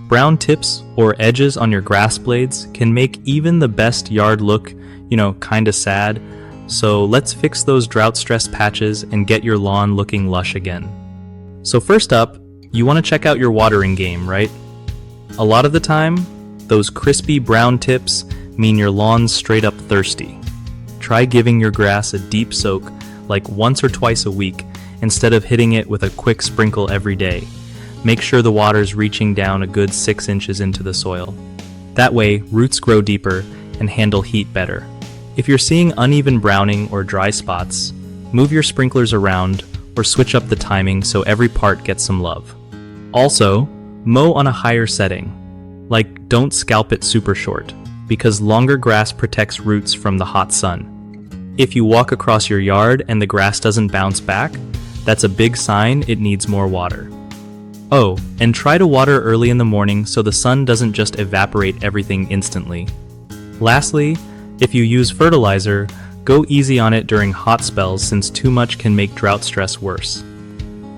Brown tips or edges on your grass blades can make even the best yard look, kinda sad. So let's fix those drought-stressed patches and get your lawn looking lush again. So first up, you want to check out your watering game, right? A lot of the time, those crispy brown tips mean your lawn's straight up thirsty. Try giving your grass a deep soak, like once or twice a week, instead of hitting it with a quick sprinkle every day. Make sure the water's reaching down a good 6 inches into the soil. That way, roots grow deeper and handle heat better. If you're seeing uneven browning or dry spots, move your sprinklers around or switch up the timing so every part gets some love. Also, mow on a higher setting. Like, don't scalp it super short, because longer grass protects roots from the hot sun. If you walk across your yard and the grass doesn't bounce back, that's a big sign it needs more water. Oh, and try to water early in the morning so the sun doesn't just evaporate everything instantly. Lastly, if you use fertilizer, go easy on it during hot spells since too much can make drought stress worse.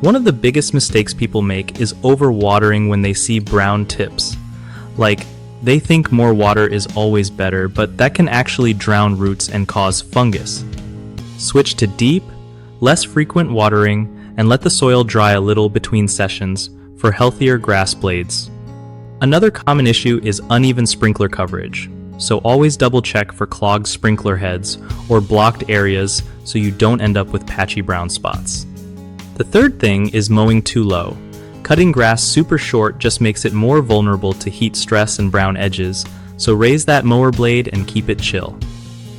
One of the biggest mistakes people make is overwatering when they see brown tips. Like, they think more water is always better, but that can actually drown roots and cause fungus. Switch to deep, less frequent watering, and let the soil dry a little between sessions for healthier grass blades. Another common issue is uneven sprinkler coverage, so always double check for clogged sprinkler heads or blocked areas so you don't end up with patchy brown spots. The third thing is mowing too low. Cutting grass super short just makes it more vulnerable to heat stress and brown edges, so raise that mower blade and keep it chill.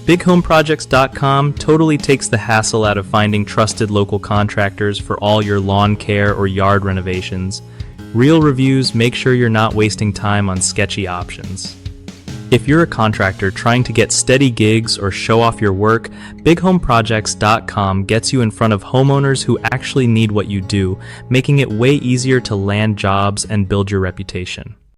BigHomeProjects.com totally takes the hassle out of finding trusted local contractors for all your lawn care or yard renovations. Real reviews make sure you're not wasting time on sketchy options. If you're a contractor trying to get steady gigs or show off your work, BigHomeProjects.com gets you in front of homeowners who actually need what you do, making it way easier to land jobs and build your reputation.